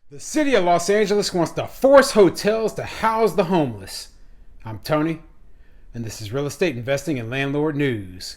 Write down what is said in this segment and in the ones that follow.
The city of Los Angeles wants to force hotels to house the homeless. I'm Tony, and this is Real Estate Investing and Landlord News.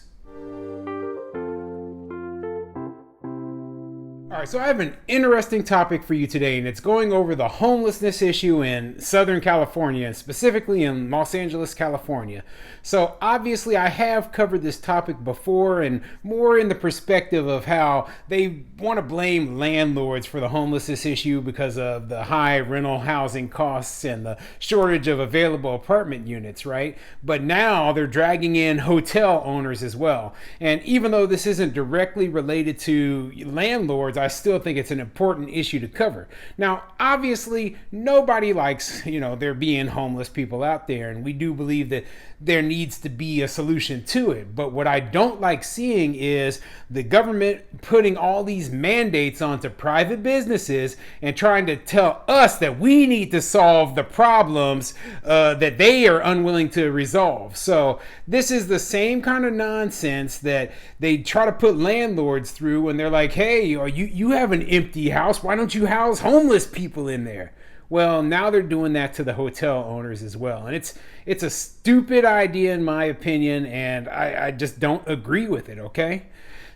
All right, so I have an interesting topic for you today, and it's going over the homelessness issue in Southern California, and specifically in Los Angeles, California. So obviously I have covered this topic before, and more in the perspective of how they want to blame landlords for the homelessness issue because of the high rental housing costs and the shortage of available apartment units, right? But now they're dragging in hotel owners as well. And even though this isn't directly related to landlords, I still think it's an important issue to cover. Now, obviously, nobody likes, there being homeless people out there, and we do believe that there needs to be a solution to it. But what I don't like seeing is the government putting all these mandates onto private businesses and trying to tell us that we need to solve the problems that they are unwilling to resolve. So this is the same kind of nonsense that they try to put landlords through when they're like, hey, you have an empty house. Why don't you house homeless people in there? Well, now they're doing that to the hotel owners as well. And it's a stupid idea in my opinion, and I just don't agree with it, okay?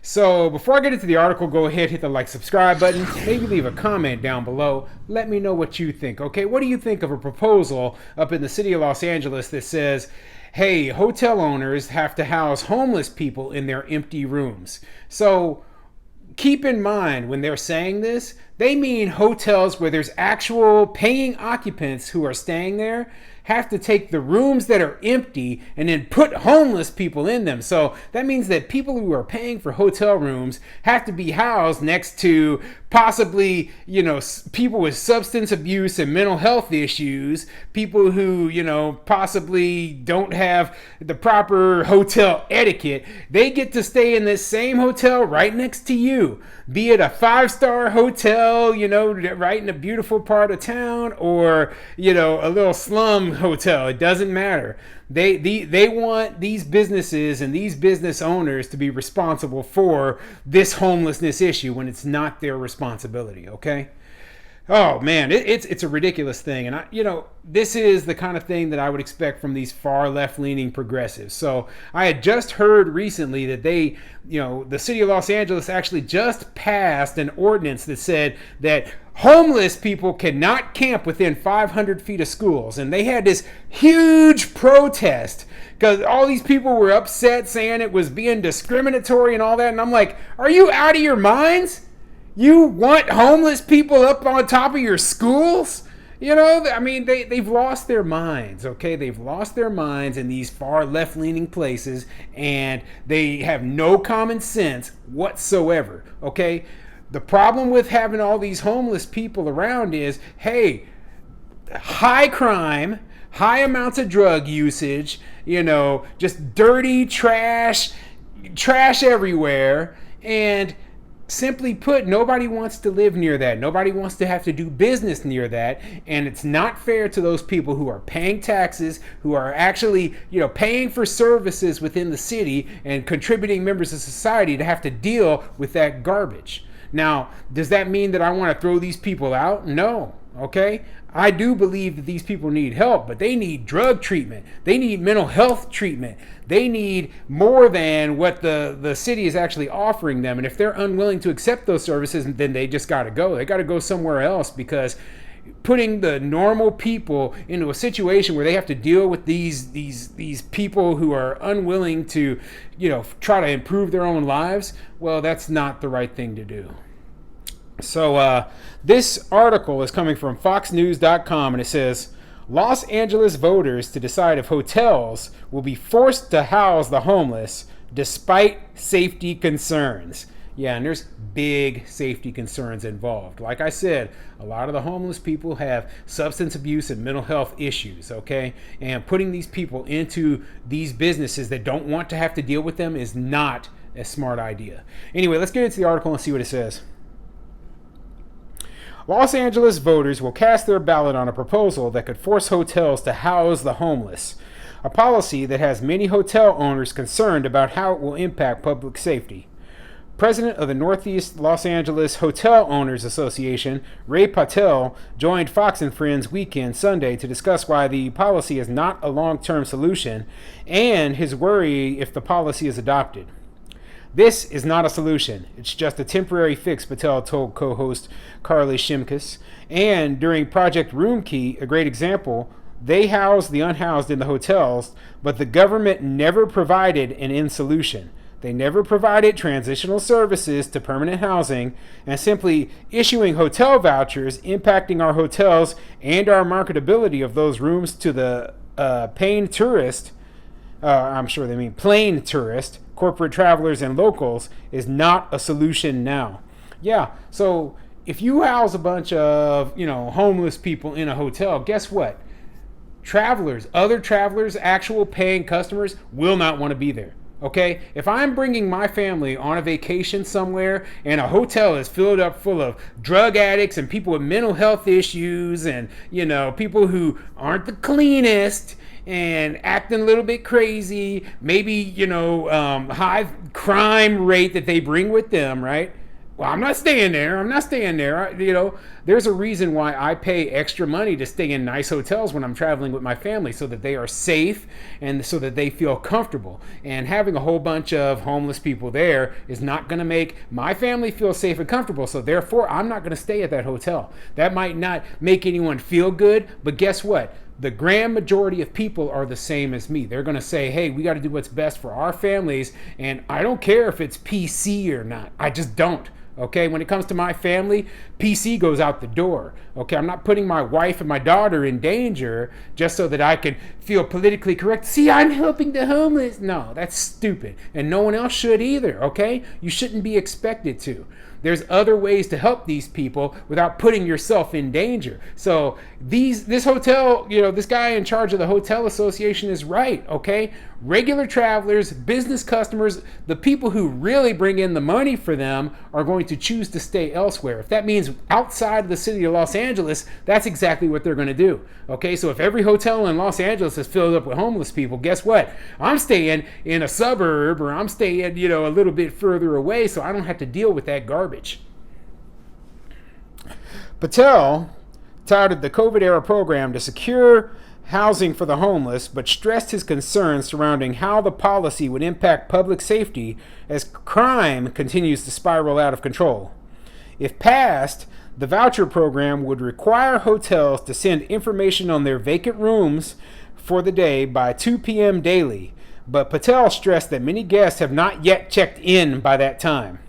So before I get into the article, go ahead, hit the like, subscribe button, maybe leave a comment down below. Let me know what you think, okay? What do you think of a proposal up in the city of Los Angeles that says, hey, hotel owners have to house homeless people in their empty rooms? So keep in mind when they're saying this, they mean hotels where there's actual paying occupants who are staying there have to take the rooms that are empty and then put homeless people in them. So that means that people who are paying for hotel rooms have to be housed next to possibly, people with substance abuse and mental health issues, people who, possibly don't have the proper hotel etiquette. They get to stay in this same hotel right next to you, be it a 5-star hotel, right in a beautiful part of town, or, a little slum hotel. It doesn't matter. They want these businesses and these business owners to be responsible for this homelessness issue when it's not their responsibility, okay? Oh man, it's a ridiculous thing. And this is the kind of thing that I would expect from these far left-leaning progressives. So I had just heard recently that the city of Los Angeles actually just passed an ordinance that said that homeless people cannot camp within 500 feet of schools. And they had this huge protest because all these people were upset saying it was being discriminatory and all that. And I'm like, are you out of your minds? You want homeless people up on top of your schools? They've lost their minds, okay? They've lost their minds in these far left-leaning places, and they have no common sense whatsoever, okay? The problem with having all these homeless people around is, hey, high crime, high amounts of drug usage, just dirty trash everywhere, and simply put, nobody wants to live near that. Nobody wants to have to do business near that. And it's not fair to those people who are paying taxes, who are actually, paying for services within the city and contributing members of society to have to deal with that garbage. Now, does that mean that I want to throw these people out? No. Okay? I do believe that these people need help, but they need drug treatment. They need mental health treatment. They need more than what the city is actually offering them. And if they're unwilling to accept those services, then they just got to go. They got to go somewhere else, because putting the normal people into a situation where they have to deal with these people who are unwilling to, try to improve their own lives, well, that's not the right thing to do. So this article is coming from foxnews.com, and it says, Los Angeles voters to decide if hotels will be forced to house the homeless despite safety concerns. Yeah, and there's big safety concerns involved. Like I said, a lot of the homeless people have substance abuse and mental health issues, okay? And putting these people into these businesses that don't want to have to deal with them is not a smart idea. Anyway, let's get into the article and see what it says. Los Angeles voters will cast their ballot on a proposal that could force hotels to house the homeless, a policy that has many hotel owners concerned about how it will impact public safety. President of the Northeast Los Angeles Hotel Owners Association, Ray Patel, joined Fox and Friends Weekend Sunday to discuss why the policy is not a long-term solution and his worry if the policy is adopted. This is not a solution. It's just a temporary fix, Patel told co-host Carly Shimkus. And during Project Roomkey, a great example, they housed the unhoused in the hotels, but the government never provided an end solution. They never provided transitional services to permanent housing, and simply issuing hotel vouchers impacting our hotels and our marketability of those rooms to the paying tourist, I'm sure they mean plain tourist, corporate travelers and locals, is not a solution now. Yeah, so if you house a bunch of, homeless people in a hotel, guess what? Other travelers, actual paying customers will not want to be there. Okay, if I'm bringing my family on a vacation somewhere and a hotel is filled up full of drug addicts and people with mental health issues and, people who aren't the cleanest and acting a little bit crazy, maybe, high crime rate that they bring with them, right? Well, I'm not staying there. There's a reason why I pay extra money to stay in nice hotels when I'm traveling with my family, so that they are safe and so that they feel comfortable. And having a whole bunch of homeless people there is not going to make my family feel safe and comfortable. So therefore, I'm not going to stay at that hotel. That might not make anyone feel good, but guess what? The grand majority of people are the same as me. They're going to say, hey, we got to do what's best for our families. And I don't care if it's PC or not. I just don't. Okay, when it comes to my family, PC goes out the door. Okay, I'm not putting my wife and my daughter in danger just so that I can feel politically correct. See, I'm helping the homeless. No, that's stupid. And no one else should either, okay? You shouldn't be expected to. There's other ways to help these people without putting yourself in danger. So this hotel, this guy in charge of the hotel association is right, okay? Regular travelers, business customers, the people who really bring in the money for them are going to choose to stay elsewhere. If that means outside of the city of Los Angeles, that's exactly what they're going to do. Okay, so if every hotel in Los Angeles is filled up with homeless people, guess what? I'm staying in a suburb, or I'm staying, a little bit further away, so I don't have to deal with that garbage. Patel touted the COVID-era program to secure housing for the homeless, but stressed his concerns surrounding how the policy would impact public safety as crime continues to spiral out of control. If passed, the voucher program would require hotels to send information on their vacant rooms for the day by 2 p.m. daily, but Patel stressed that many guests have not yet checked in by that time.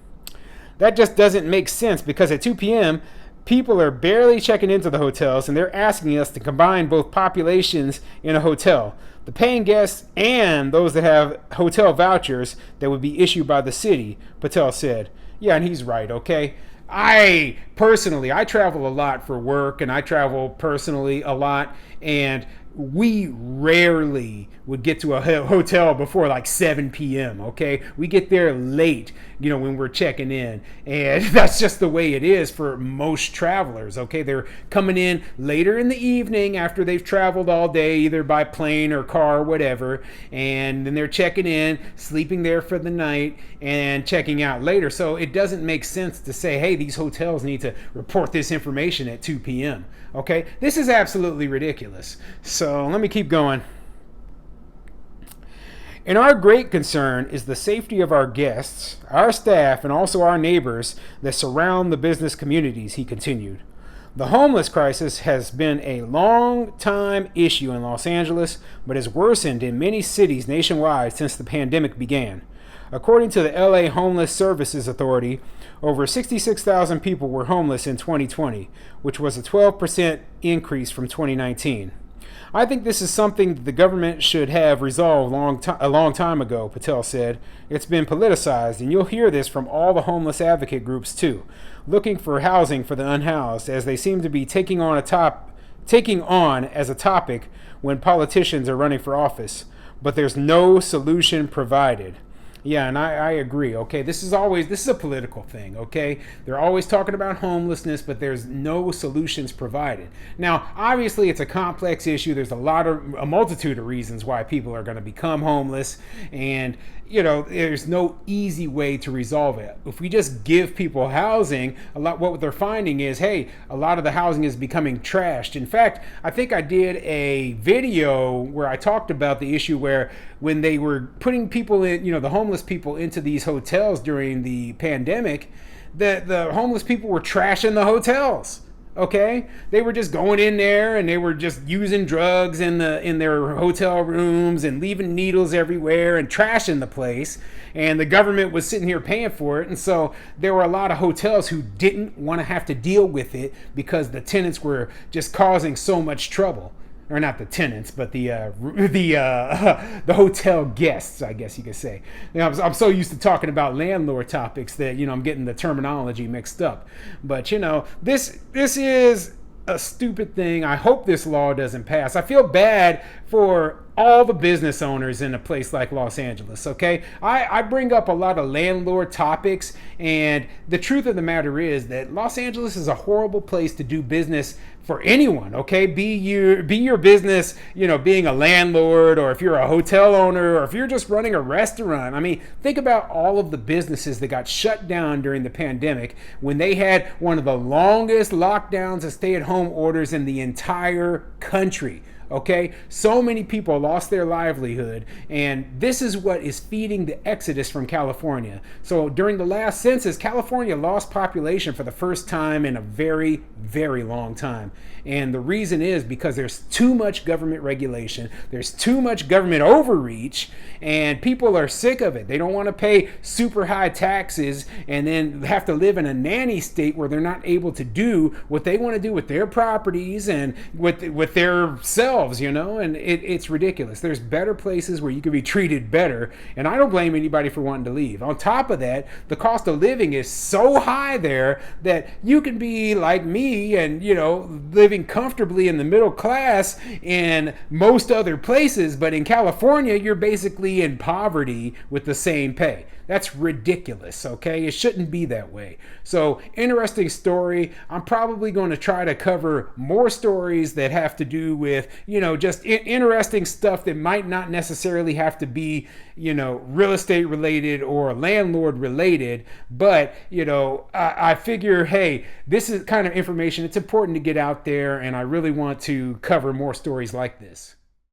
That just doesn't make sense, because at 2 p.m., people are barely checking into the hotels, and they're asking us to combine both populations in a hotel, the paying guests and those that have hotel vouchers that would be issued by the city, Patel said. Yeah, and he's right, okay? I travel a lot for work, and I travel personally a lot, and we rarely would get to a hotel before like 7 p.m. Okay, we get there late, when we're checking in, and that's just the way it is for most travelers. Okay, they're coming in later in the evening after they've traveled all day, either by plane or car or whatever, and then they're checking in, sleeping there for the night, and checking out later. So it doesn't make sense to say, hey, these hotels need to report this information at 2 p.m. Okay, this is absolutely ridiculous. So let me keep going. And our great concern is the safety of our guests, our staff, and also our neighbors that surround the business communities, he continued. The homeless crisis has been a long-time issue in Los Angeles, but has worsened in many cities nationwide since the pandemic began. According to the LA Homeless Services Authority, over 66,000 people were homeless in 2020, which was a 12% increase from 2019. I think this is something that the government should have resolved a long time ago, Patel said. It's been politicized, and you'll hear this from all the homeless advocate groups too, looking for housing for the unhoused, as they seem to be taking on as a topic when politicians are running for office. But there's no solution provided. Yeah, and I agree, okay? This is a political thing, okay? They're always talking about homelessness, but there's no solutions provided. Now, obviously, it's a complex issue. There's a multitude of reasons why people are going to become homeless, and there's no easy way to resolve it. If we just give people housing, what they're finding is, hey, a lot of the housing is becoming trashed. In fact, I think I did a video where I talked about the issue where when they were putting people in, the homeless people into these hotels during the pandemic, the homeless people were trashing the hotels. Okay, they were just going in there and they were just using drugs in their hotel rooms and leaving needles everywhere and trashing the place. And the government was sitting here paying for it. And so there were a lot of hotels who didn't want to have to deal with it because the tenants were just causing so much trouble. Or not the tenants, but the hotel guests, I guess you could say. I'm so used to talking about landlord topics that I'm getting the terminology mixed up. But this is a stupid thing. I hope this law doesn't pass. I feel bad for all the business owners in a place like Los Angeles, okay? I bring up a lot of landlord topics, and the truth of the matter is that Los Angeles is a horrible place to do business for anyone, okay? Be your business, being a landlord, or if you're a hotel owner, or if you're just running a restaurant. I mean, think about all of the businesses that got shut down during the pandemic when they had one of the longest lockdowns and stay-at-home orders in the entire country. Okay, so many people lost their livelihood, and this is what is feeding the exodus from California. So during the last census, California lost population for the first time in a very, very long time. And the reason is because there's too much government regulation, there's too much government overreach, and people are sick of it. They don't want to pay super high taxes and then have to live in a nanny state where they're not able to do what they want to do with their properties and with their selves, and it's ridiculous. There's better places where you can be treated better, and I don't blame anybody for wanting to leave. On top of that, the cost of living is so high there that you can be like me and, living comfortably in the middle class in most other places, but in California, you're basically in poverty with the same pay. That's ridiculous, okay? It shouldn't be that way. So, interesting story. I'm probably going to try to cover more stories that have to do with, just interesting stuff that might not necessarily have to be, real estate related or landlord related. But, I figure, hey, this is kind of information. It's important to get out there, and I really want to cover more stories like this.